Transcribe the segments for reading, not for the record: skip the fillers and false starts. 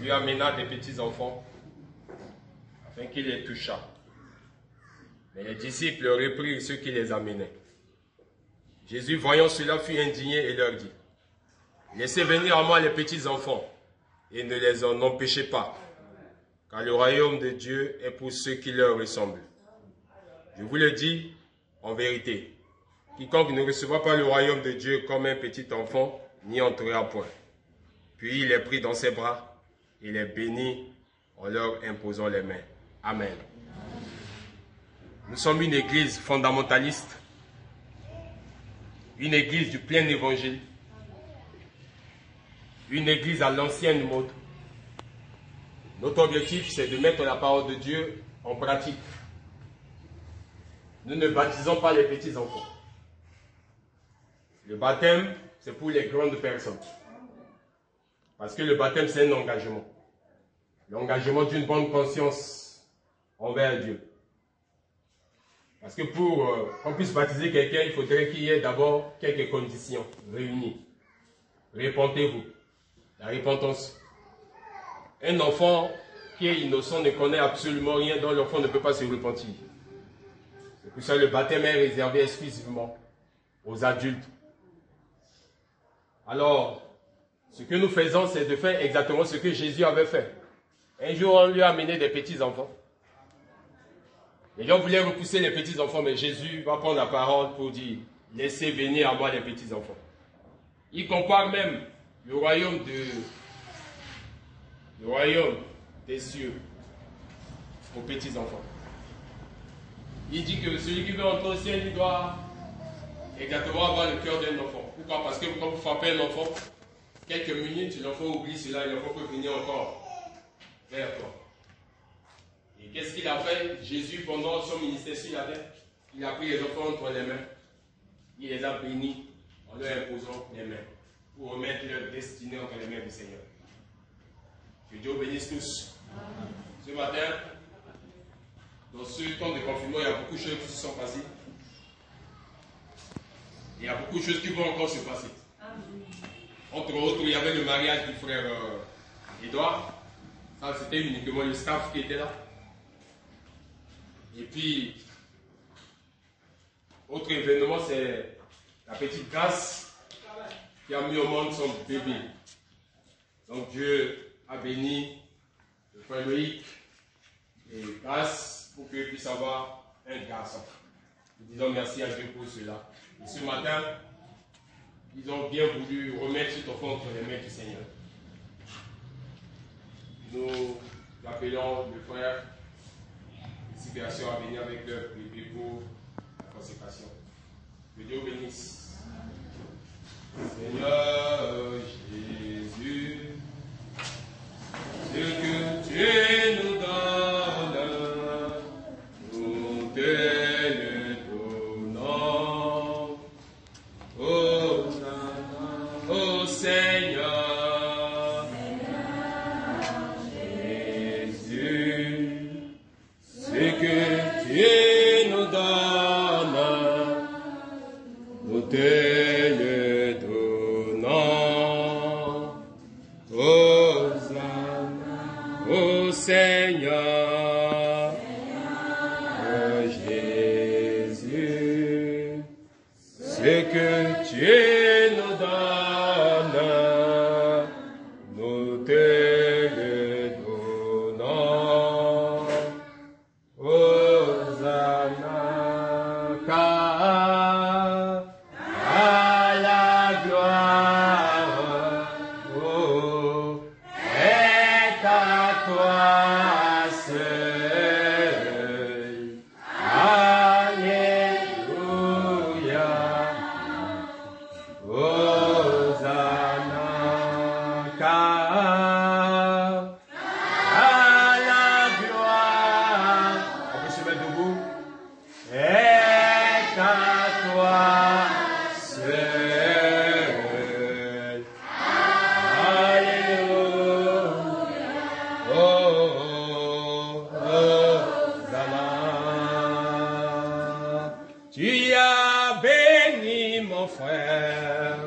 lui amena des petits-enfants, afin qu'il les touchât. Mais les disciples reprirent ceux qui les amenaient. Jésus, voyant cela, fut indigné et leur dit, « Laissez venir à moi les petits-enfants, et ne les en empêchez pas, car le royaume de Dieu est pour ceux qui leur ressemblent. Je vous le dis en vérité, quiconque ne recevra pas le royaume de Dieu comme un petit enfant, n'y entrera point. » Puis il les prit dans ses bras et les bénit en leur imposant les mains. Amen. Nous sommes une église fondamentaliste, une église du plein évangile, une église à l'ancienne mode. Notre objectif, c'est de mettre la parole de Dieu en pratique. Nous ne baptisons pas les petits-enfants. Le baptême, c'est pour les grandes personnes. Parce que le baptême, c'est un engagement. L'engagement d'une bonne conscience envers Dieu. Parce que pour qu'on puisse baptiser quelqu'un, il faudrait qu'il y ait d'abord quelques conditions réunies. Repentez-vous. La repentance. Un enfant qui est innocent ne connaît absolument rien, dont l'enfant ne peut pas se repentir. C'est pour ça que le baptême est réservé exclusivement aux adultes. Alors, ce que nous faisons, c'est de faire exactement ce que Jésus avait fait. Un jour, on lui a amené des petits-enfants. Les gens voulaient repousser les petits-enfants, mais Jésus va prendre la parole pour dire, laissez venir à moi les petits-enfants. Il compare même le royaume des cieux aux petits-enfants. Il dit que celui qui veut entrer au ciel, il doit exactement avoir le cœur d'un enfant. Pourquoi? Parce que quand vous frappez un enfant, quelques minutes, l'enfant oublie cela et l'enfant peut venir encore vers toi. Et qu'est-ce qu'il a fait? Jésus, pendant son ministère sur la terre, il a pris les enfants entre les mains. Il les a bénis en leur imposant les mains pour remettre leur destinée entre les mains du Seigneur. Que Dieu bénisse tous. Ce matin, dans ce temps de confinement, il y a beaucoup de choses qui se sont passées. Il y a beaucoup de choses qui vont encore se passer. Entre autres, il y avait le mariage du frère Edouard. Ça, c'était uniquement le staff qui était là. Et puis, autre événement, c'est la petite Grâce qui a mis au monde son bébé. Donc Dieu a béni le frère Loïc et Grâce pour qu'il puisse avoir un garçon. Nous disons merci à Dieu pour cela. Et ce matin, ils ont bien voulu remettre cet enfant entre les mains du Seigneur. Nous appelons le frère ici création à venir avec leur bébé pour la consécration. Que Dieu bénisse. Seigneur Jésus, ce que tu nous donnes, nous te le donnons. Oh Seigneur, Jésus, ce que tu nous donnes, nous te le donnons. Oh Seigneur, Jésus, ce que tu nous donnes, nous te le donnons. Hosanna, car à la gloire, oh, est à toi seul. Alléluia. Hosanna, car à la gloire, on peut se mettre debout, est à toi seul. Alléluia. Hosanna. Tu as béni mon frère,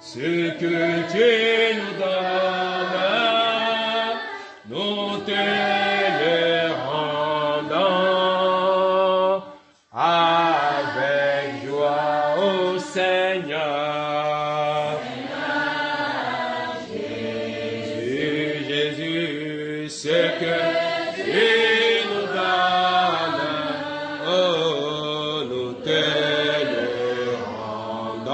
ce que tu nous donnes. ce que tu nous donnes, oh, nous te le rendons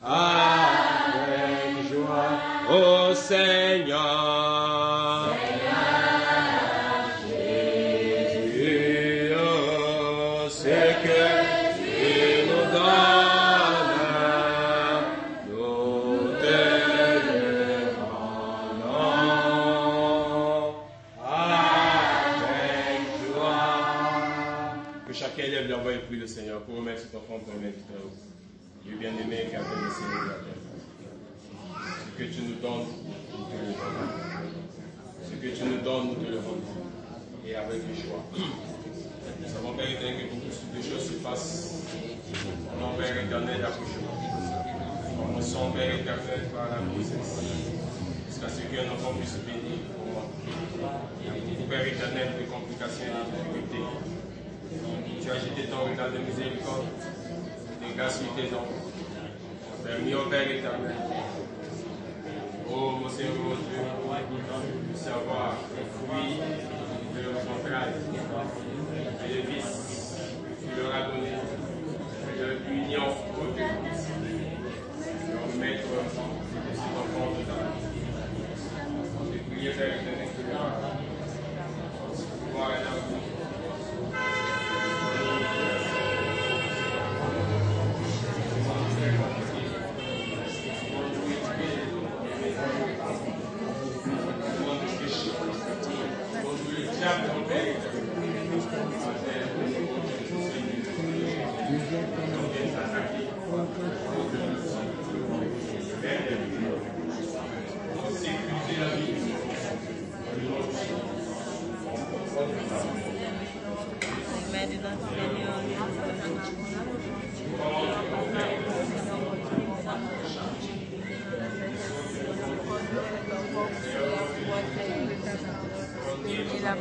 avec joie, oh Seigneur. Jésus, oh, ce que tu nous donnes, nous te le rendons avec joie. Que chacun lève la voix et prie le Seigneur pour remettre cet enfant pour remettre Dieu bien-aimé qui a fait le Seigneur de la terre. Ce que tu nous donnes, nous te le rendons. Ce que tu nous donnes, nous te le rendons. Et avec joie. Nous savons, Père éternel, que beaucoup de choses se passent. Mon Père éternel, accouchement. Commençons, Père éternel, par la grossesse. Jusqu'à ce qu'un enfant puisse se bénir pour moi. Il y a beaucoup, Père éternel, de complications et de difficultés. Tu as jeté ton regard de miséricorde, de grâce sur tes enfants. Permis au Père éternel. Oh, mon Seigneur, mon Dieu, de savoir les fruits de leur entrailles, et les fils tu leur as donné, de leur union au Christ, leur maître de cet enfant de ta vie. Je prie, Père éternel, que le pouvoir est dans vous.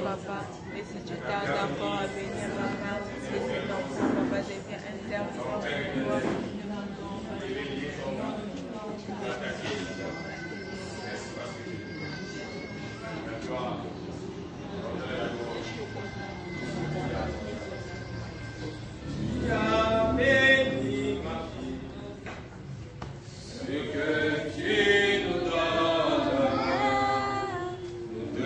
Papa, et si tu tardes encore à venir, maman, et si ton papa devient intervenant pour toi. Tu as béni ma fille, ce que tu nous donnes, nous te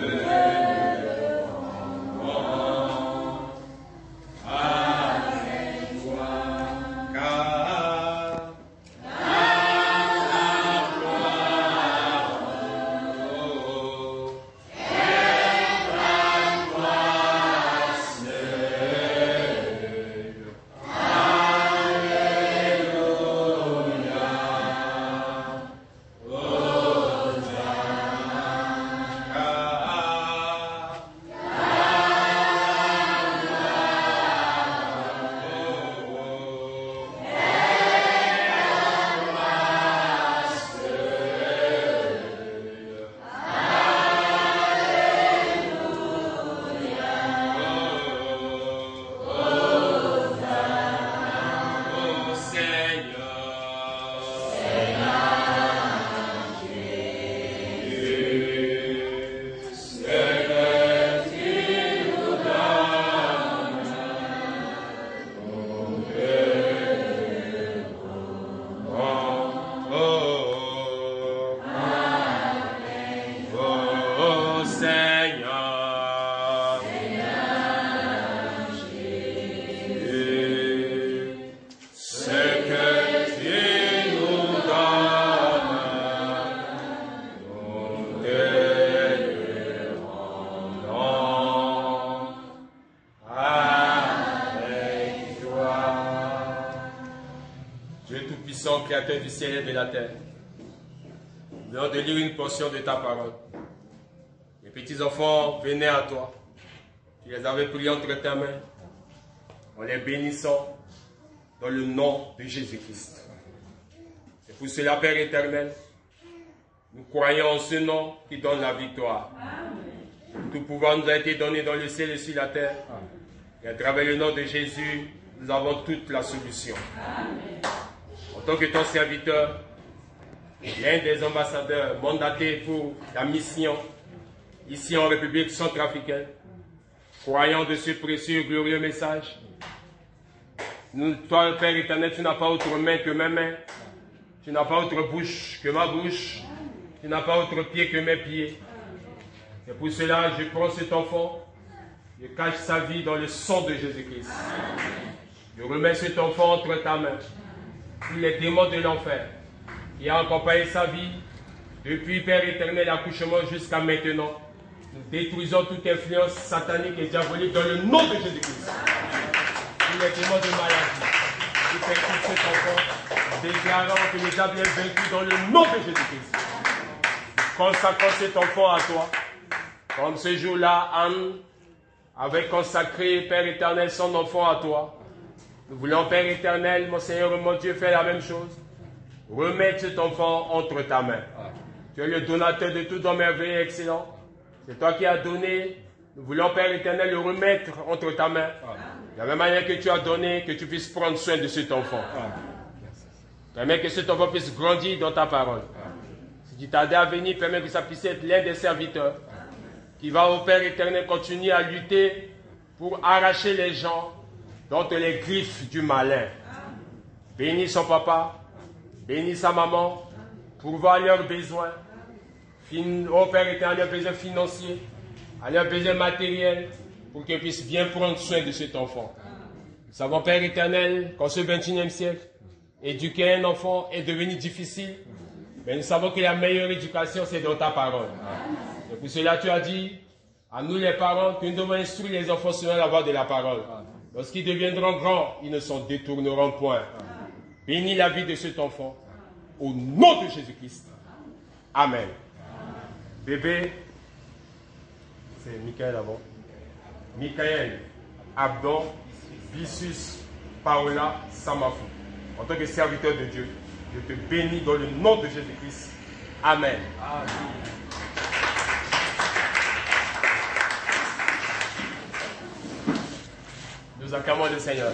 Créateur du ciel et de la terre, nous venons de lire une portion de ta parole. Les petits enfants venaient à toi. Tu les avais pris entre tes mains en les bénissant dans le nom de Jésus-Christ. C'est pour cela, Père éternel, nous croyons en ce nom qui donne la victoire. Tout pouvoir nous a été donné dans le ciel et sur la terre. Et à travers le nom de Jésus, nous avons toute la solution. En tant que ton serviteur, l'un des ambassadeurs mandatés pour la mission ici en République centrafricaine, croyant de ce précieux, glorieux message. Nous, toi, Père éternel, tu n'as pas autre main que mes mains. Tu n'as pas autre bouche que ma bouche. Tu n'as pas autre pied que mes pieds. Et pour cela, je prends cet enfant, je cache sa vie dans le sang de Jésus-Christ. Je remets cet enfant entre ta main. Tous les démons de l'enfer qui a accompagné sa vie depuis, Père éternel, l'accouchement jusqu'à maintenant. Nous détruisons toute influence satanique et diabolique dans le nom de Jésus-Christ. Tous les démons de maladie, nous percutons cet enfant, déclarant que nous avons vaincu dans le nom de Jésus-Christ. Nous consacrons cet enfant à toi. Comme ce jour-là, Anne avait consacré, Père éternel, son enfant à toi. Nous voulons, Père éternel, mon Seigneur, mon Dieu, faire la même chose. Remettre cet enfant entre ta main. Tu es le donateur de tout don merveilleux et excellent. C'est toi qui as donné. Nous voulons, Père éternel, le remettre entre ta main. De la même manière que tu as donné, que tu puisses prendre soin de cet enfant. Permets que cet enfant puisse grandir dans ta parole. Si tu t'arrêtes à venir, permets que ça puisse être l'un des serviteurs qui va, au Père éternel, continuer à lutter pour arracher les gens d'entre les griffes du malin. Bénis son papa, bénis sa maman, pourvoir leurs besoins. Au Père éternel, leurs besoins financiers, à leurs besoins matériels, pour qu'ils puissent bien prendre soin de cet enfant. Nous savons, Père éternel, qu'en ce 21e siècle, éduquer un enfant est devenu difficile, mais nous savons que la meilleure éducation, c'est dans ta parole. Et pour cela, tu as dit, à nous les parents, que nous devons instruire les enfants selon la voie de la parole. Lorsqu'ils deviendront grands, ils ne s'en détourneront point. Bénis la vie de cet enfant, au nom de Jésus-Christ. Amen. Bébé, c'est Michael avant. Michael Abdon Bissus Paola Samafou. En tant que serviteur de Dieu, je te bénis dans le nom de Jésus-Christ. Amen. Amen. Nous acclamons le Seigneur.